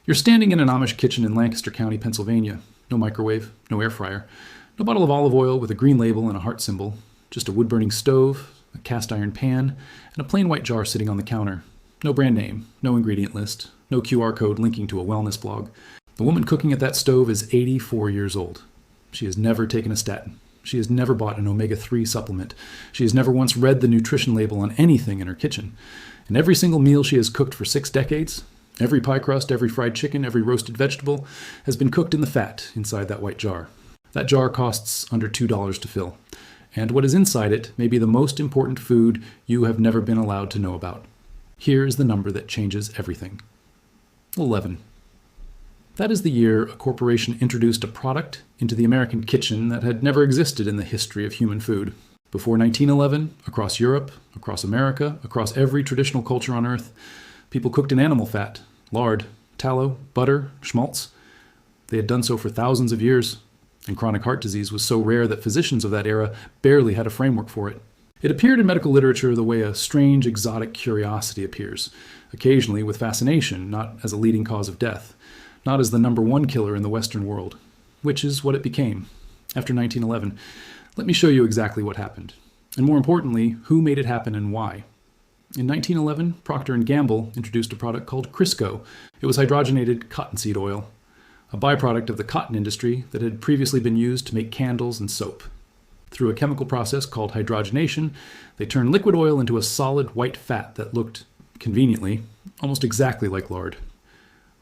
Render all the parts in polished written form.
You're standing in an Amish kitchen in Lancaster County, Pennsylvania. No microwave, no air fryer, no bottle of olive oil with a green label and a heart symbol, just a wood-burning stove, a cast iron pan, and a plain white jar sitting on the counter. No brand name, no ingredient list, no QR code linking to a wellness blog. The woman cooking at that stove is 84 years old. She has never taken a statin. She has never bought an omega-3 supplement. She has never once read the nutrition label on anything in her kitchen. And every single meal she has cooked for 6 decades, every pie crust, every fried chicken, every roasted vegetable, has been cooked in the fat inside that white jar. That jar costs under $2 to fill. And what is inside it may be the most important food you have never been allowed to know about. Here is the number that changes everything. 11. That is the year a corporation introduced a product into the American kitchen that had never existed in the history of human food. Before 1911, across Europe, across America, across every traditional culture on Earth, people cooked in animal fat, lard, tallow, butter, schmaltz. They had done so for thousands of years, and chronic heart disease was so rare that physicians of that era barely had a framework for it. It appeared in medical literature the way a strange, exotic curiosity appears, occasionally with fascination, not as a leading cause of death, not as the number one killer in the Western world, which is what it became. After 1911, let me show you exactly what happened, and more importantly, who made it happen and why. In 1911, Procter & Gamble introduced a product called Crisco. It was hydrogenated cottonseed oil, a byproduct of the cotton industry that had previously been used to make candles and soap. Through a chemical process called hydrogenation, they turned liquid oil into a solid white fat that looked, conveniently, almost exactly like lard.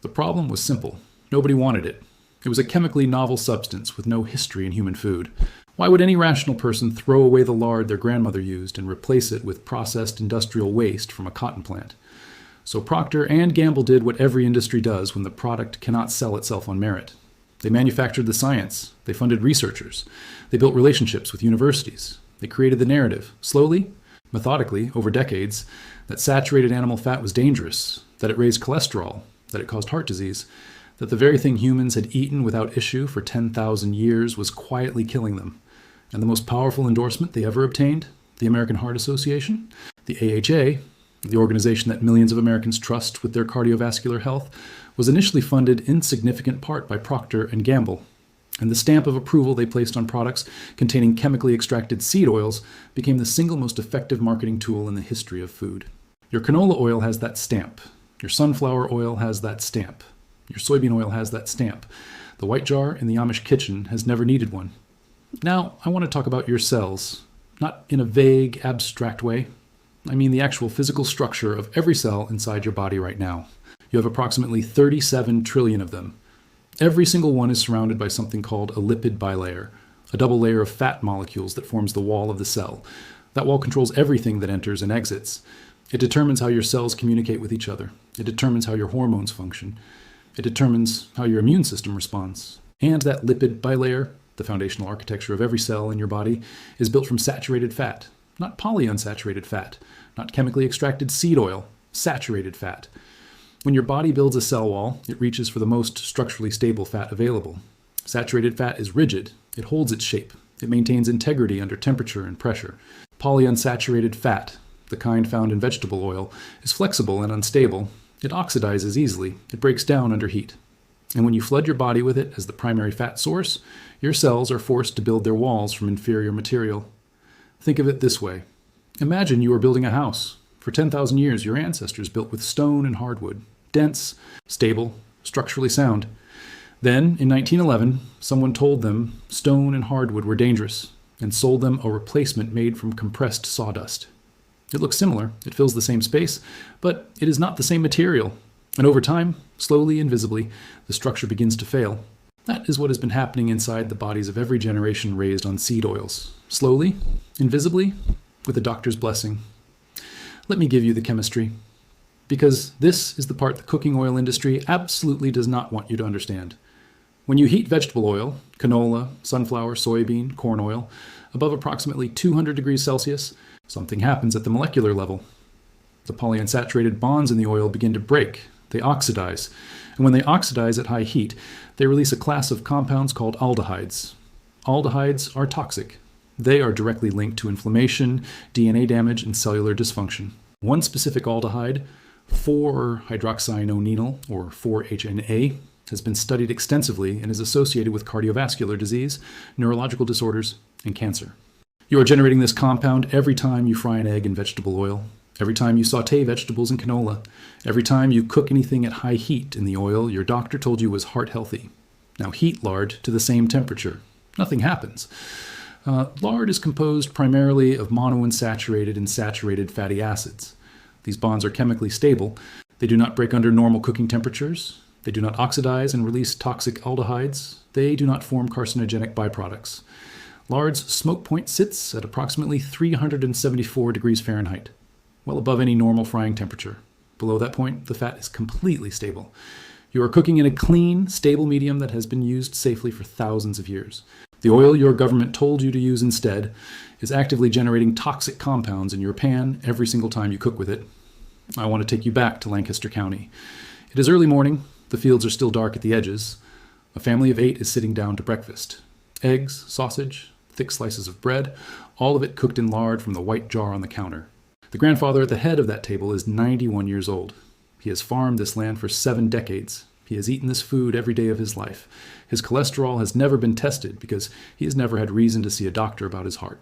The problem was simple. Nobody wanted it. It was a chemically novel substance with no history in human food. Why would any rational person throw away the lard their grandmother used and replace it with processed industrial waste from a cotton plant? So Procter & Gamble did what every industry does when the product cannot sell itself on merit. They manufactured the science. They funded researchers. They built relationships with universities. They created the narrative, slowly, methodically, over decades, that saturated animal fat was dangerous, that it raised cholesterol, that it caused heart disease, that the very thing humans had eaten without issue for 10,000 years was quietly killing them. And the most powerful endorsement they ever obtained, the American Heart Association, the AHA, the organization that millions of Americans trust with their cardiovascular health, was initially funded in significant part by Procter & Gamble. And the stamp of approval they placed on products containing chemically extracted seed oils became the single most effective marketing tool in the history of food. Your canola oil has that stamp. Your sunflower oil has that stamp. Your soybean oil has that stamp. The white jar in the Amish kitchen has never needed one. Now, I want to talk about your cells, not in a vague, abstract way. I mean the actual physical structure of every cell inside your body right now. You have approximately 37 trillion of them. Every single one is surrounded by something called a lipid bilayer, a double layer of fat molecules that forms the wall of the cell. That wall controls everything that enters and exits. It determines how your cells communicate with each other. It determines how your hormones function. It determines how your immune system responds. And that lipid bilayer, the foundational architecture of every cell in your body, is built from saturated fat, not polyunsaturated fat, not chemically extracted seed oil, saturated fat. When your body builds a cell wall, it reaches for the most structurally stable fat available. Saturated fat is rigid. It holds its shape. It maintains integrity under temperature and pressure. Polyunsaturated fat, the kind found in vegetable oil, is flexible and unstable. It oxidizes easily. It breaks down under heat. And when you flood your body with it as the primary fat source, your cells are forced to build their walls from inferior material. Think of it this way. Imagine you are building a house. For 10,000 years, your ancestors built with stone and hardwood, dense, stable, structurally sound. Then, in 1911, someone told them stone and hardwood were dangerous and sold them a replacement made from compressed sawdust. It looks similar, it fills the same space, but it is not the same material. And over time, slowly and visibly, the structure begins to fail. That is what has been happening inside the bodies of every generation raised on seed oils. Slowly, invisibly, with a doctor's blessing. Let me give you the chemistry. Because this is the part the cooking oil industry absolutely does not want you to understand. When you heat vegetable oil, canola, sunflower, soybean, corn oil, above approximately 200 degrees Celsius, something happens at the molecular level. The polyunsaturated bonds in the oil begin to break. They oxidize. And when they oxidize at high heat, they release a class of compounds called aldehydes. Aldehydes are toxic. They are directly linked to inflammation, DNA damage, and cellular dysfunction. One specific aldehyde, 4-hydroxynonenal, or 4-HNA, has been studied extensively and is associated with cardiovascular disease, neurological disorders, and cancer. You are generating this compound every time you fry an egg in vegetable oil, every time you saute vegetables in canola, every time you cook anything at high heat in the oil your doctor told you was heart healthy. Now heat lard to the same temperature. Nothing happens. Lard is composed primarily of monounsaturated and saturated fatty acids. These bonds are chemically stable. They do not break under normal cooking temperatures. They do not oxidize and release toxic aldehydes. They do not form carcinogenic byproducts. Lard's smoke point sits at approximately 374 degrees Fahrenheit, well above any normal frying temperature. Below that point, the fat is completely stable. You are cooking in a clean, stable medium that has been used safely for thousands of years. The oil your government told you to use instead is actively generating toxic compounds in your pan every single time you cook with it. I want to take you back to Lancaster County. It is early morning. The fields are still dark at the edges. A family of 8 is sitting down to breakfast. Eggs, sausage, thick slices of bread, all of it cooked in lard from the white jar on the counter. The grandfather at the head of that table is 91 years old. He has farmed this land for 7 decades. He has eaten this food every day of his life. His cholesterol has never been tested because he has never had reason to see a doctor about his heart.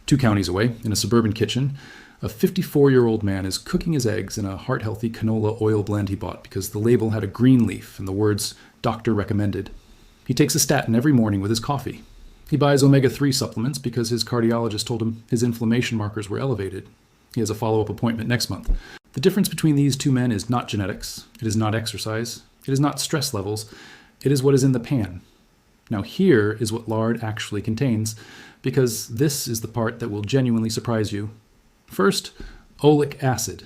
2 counties away, in a suburban kitchen, a 54-year-old man is cooking his eggs in a heart-healthy canola oil blend he bought because the label had a green leaf and the words, "Doctor recommended." He takes a statin every morning with his coffee. He buys omega-3 supplements because his cardiologist told him his inflammation markers were elevated. He has a follow-up appointment next month. The difference between these 2 men is not genetics. It is not exercise. It is not stress levels. It is what is in the pan. Now here is what lard actually contains, because this is the part that will genuinely surprise you. First, oleic acid.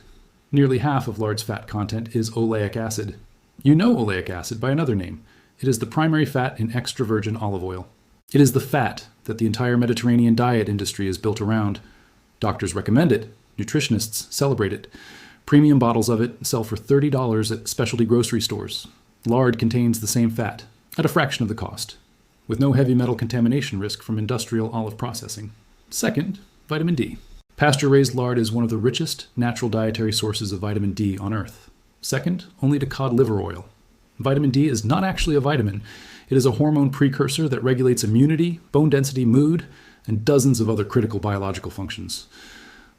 Nearly half of lard's fat content is oleic acid. You know oleic acid by another name. It is the primary fat in extra virgin olive oil. It is the fat that the entire Mediterranean diet industry is built around. Doctors recommend it. Nutritionists celebrate it. Premium bottles of it sell for $30 at specialty grocery stores. Lard contains the same fat, at a fraction of the cost, with no heavy metal contamination risk from industrial olive processing. Second, vitamin D. Pasture-raised lard is one of the richest natural dietary sources of vitamin D on Earth. Second, only to cod liver oil. Vitamin D is not actually a vitamin. It is a hormone precursor that regulates immunity, bone density, mood, and dozens of other critical biological functions.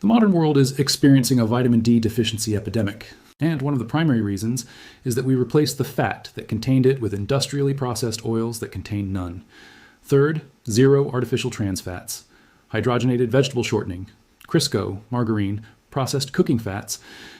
The modern world is experiencing a vitamin D deficiency epidemic, and one of the primary reasons is that we replaced the fat that contained it with industrially processed oils that contain none. Third, 0 artificial trans fats, hydrogenated vegetable shortening, Crisco, margarine, processed cooking fats,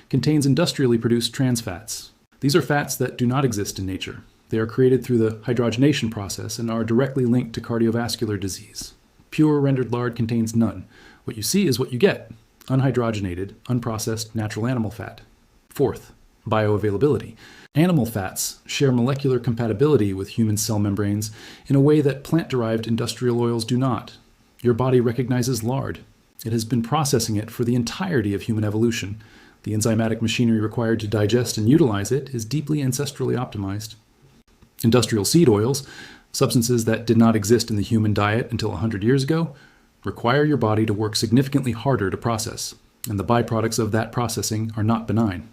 contains industrially produced trans fats. These are fats that do not exist in nature. They are created through the hydrogenation process and are directly linked to cardiovascular disease. Pure rendered lard contains none. What you see is what you get: unhydrogenated, unprocessed natural animal fat. Fourth, bioavailability. Animal fats share molecular compatibility with human cell membranes in a way that plant-derived industrial oils do not. Your body recognizes lard. It has been processing it for the entirety of human evolution. The enzymatic machinery required to digest and utilize it is deeply ancestrally optimized. Industrial seed oils, substances that did not exist in the human diet until 100 years ago, require your body to work significantly harder to process, and the byproducts of that processing are not benign.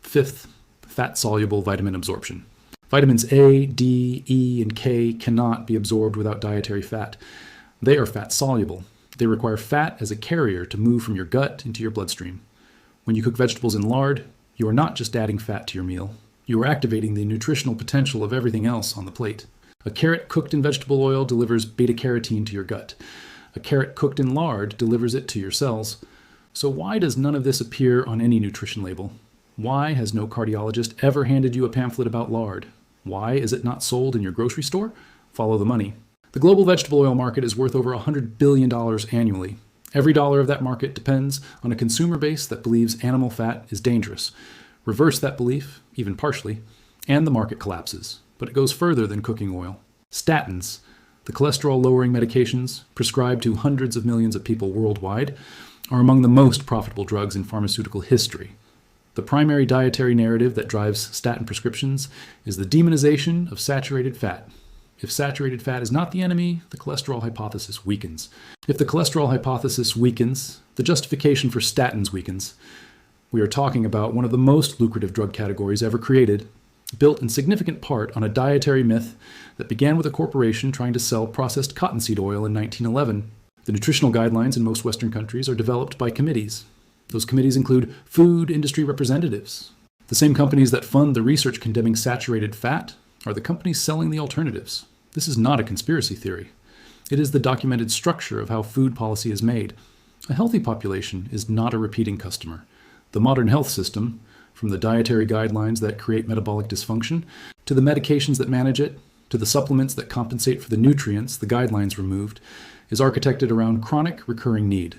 Fifth, fat-soluble vitamin absorption. Vitamins A, D, E, and K cannot be absorbed without dietary fat. They are fat-soluble. They require fat as a carrier to move from your gut into your bloodstream. When you cook vegetables in lard, you are not just adding fat to your meal. You are activating the nutritional potential of everything else on the plate. A carrot cooked in vegetable oil delivers beta-carotene to your gut. A carrot cooked in lard delivers it to your cells. So why does none of this appear on any nutrition label? Why has no cardiologist ever handed you a pamphlet about lard? Why is it not sold in your grocery store? Follow the money. The global vegetable oil market is worth over $100 billion annually. Every dollar of that market depends on a consumer base that believes animal fat is dangerous. Reverse that belief, even partially, and the market collapses. But it goes further than cooking oil. Statins, the cholesterol-lowering medications prescribed to hundreds of millions of people worldwide, are among the most profitable drugs in pharmaceutical history. The primary dietary narrative that drives statin prescriptions is the demonization of saturated fat. If saturated fat is not the enemy, the cholesterol hypothesis weakens. If the cholesterol hypothesis weakens, the justification for statins weakens. We are talking about one of the most lucrative drug categories ever created, built in significant part on a dietary myth that began with a corporation trying to sell processed cottonseed oil in 1911. The nutritional guidelines in most Western countries are developed by committees. Those committees include food industry representatives. The same companies that fund the research condemning saturated fat are the companies selling the alternatives. This is not a conspiracy theory. It is the documented structure of how food policy is made. A healthy population is not a repeating customer. The modern health system, from the dietary guidelines that create metabolic dysfunction, to the medications that manage it, to the supplements that compensate for the nutrients the guidelines removed, is architected around chronic recurring need.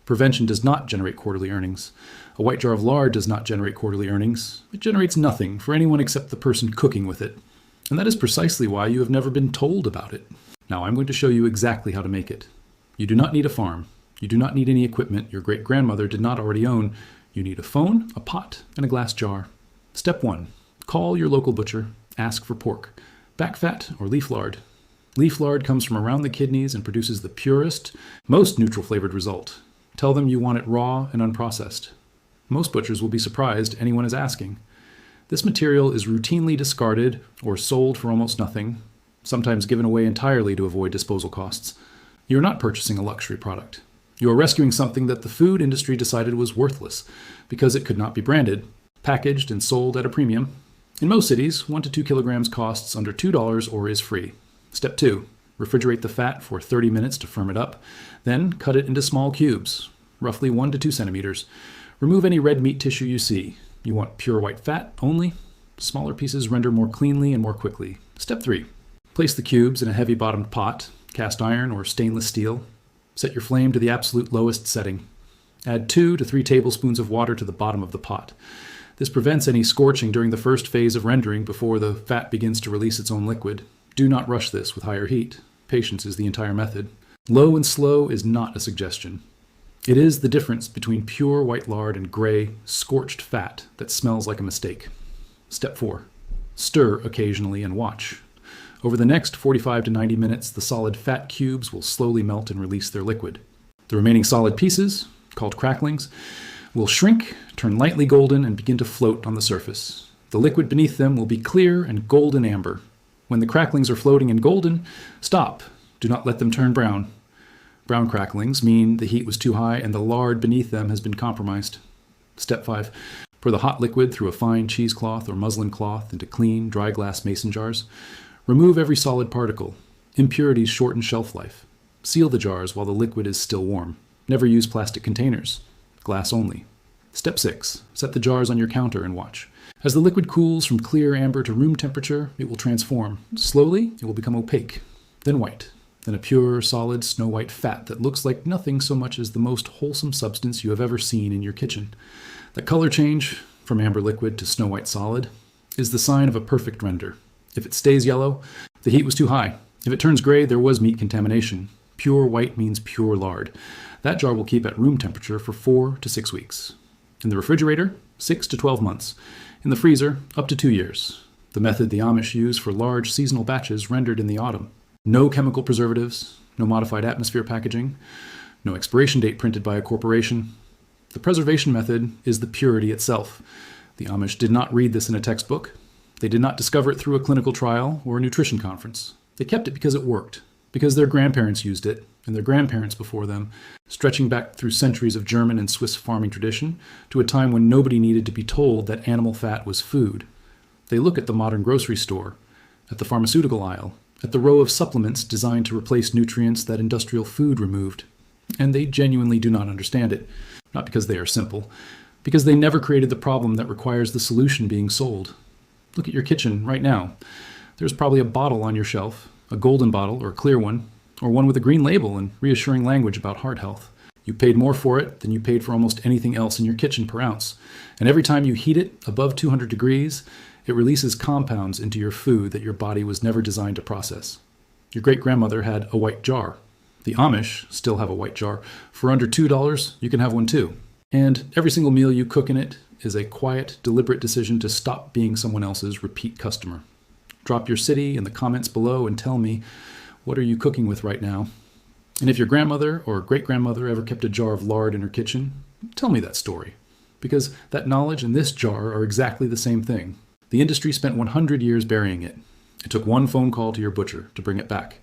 Prevention does not generate quarterly earnings. A white jar of lard does not generate quarterly earnings. It generates nothing for anyone except the person cooking with it. And that is precisely why you have never been told about it. Now I'm going to show you exactly how to make it. You do not need a farm. You do not need any equipment your great-grandmother did not already own. You need a phone, a pot, and a glass jar. Step 1. Call your local butcher. Ask for pork, back fat, or leaf lard. Leaf lard comes from around the kidneys and produces the purest, most neutral-flavored result. Tell them you want it raw and unprocessed. Most butchers will be surprised anyone is asking. This material is routinely discarded or sold for almost nothing, sometimes given away entirely to avoid disposal costs. You're not purchasing a luxury product. You are rescuing something that the food industry decided was worthless because it could not be branded, packaged, and sold at a premium. In most cities, 1 to 2 kilograms costs under $2 or is free. Step 2. Refrigerate the fat for 30 minutes to firm it up. Then cut it into small cubes, roughly 1 to 2 centimeters. Remove any red meat tissue you see. You want pure white fat only. Smaller pieces render more cleanly and more quickly. Step 3. Place the cubes in a heavy-bottomed pot, cast iron or stainless steel. Set your flame to the absolute lowest setting. Add 2 to 3 tablespoons of water to the bottom of the pot. This prevents any scorching during the first phase of rendering before the fat begins to release its own liquid. Do not rush this with higher heat. Patience is the entire method. Low and slow is not a suggestion. It is the difference between pure white lard and gray, scorched fat that smells like a mistake. Step 4. Stir occasionally and watch. Over the next 45 to 90 minutes, the solid fat cubes will slowly melt and release their liquid. The remaining solid pieces, called cracklings, will shrink, turn lightly golden, and begin to float on the surface. The liquid beneath them will be clear and golden amber. When the cracklings are floating and golden, stop. Do not let them turn brown. Brown cracklings mean the heat was too high and the lard beneath them has been compromised. Step 5. Pour the hot liquid through a fine cheesecloth or muslin cloth into clean, dry glass mason jars. Remove every solid particle. Impurities shorten shelf life. Seal the jars while the liquid is still warm. Never use plastic containers. Glass only. Step 6. Set the jars on your counter and watch. As the liquid cools from clear amber to room temperature, it will transform. Slowly, it will become opaque, then white, then a pure, solid, snow-white fat that looks like nothing so much as the most wholesome substance you have ever seen in your kitchen. The color change, from amber liquid to snow-white solid, is the sign of a perfect render. If it stays yellow, the heat was too high. If it turns gray, there was meat contamination. Pure white means pure lard. That jar will keep at room temperature for 4 to 6 weeks. In the refrigerator, 6 to 12 months. In the freezer, up to 2 years. The method the Amish use for large seasonal batches rendered in the autumn. No chemical preservatives, no modified atmosphere packaging, no expiration date printed by a corporation. The preservation method is the purity itself. The Amish did not read this in a textbook. They did not discover it through a clinical trial or a nutrition conference. They kept it because it worked, because their grandparents used it, and their grandparents before them, stretching back through centuries of German and Swiss farming tradition to a time when nobody needed to be told that animal fat was food. They look at the modern grocery store, at the pharmaceutical aisle, at the row of supplements designed to replace nutrients that industrial food removed, and they genuinely do not understand it, not because they are simple, because they never created the problem that requires the solution being sold. Look at your kitchen right now. There's probably a bottle on your shelf, a golden bottle or a clear one, or one with a green label and reassuring language about heart health. You paid more for it than you paid for almost anything else in your kitchen per ounce, and every time you heat it above 200 degrees, it releases compounds into your food that your body was never designed to process. Your great-grandmother had a white jar. The Amish still have a white jar. For under $2, you can have one too. And every single meal you cook in it is a quiet, deliberate decision to stop being someone else's repeat customer. Drop your city in the comments below and tell me, what are you cooking with right now? And if your grandmother or great-grandmother ever kept a jar of lard in her kitchen, tell me that story. because that knowledge and this jar are exactly the same thing. The industry spent 100 years burying it. It took one phone call to your butcher to bring it back.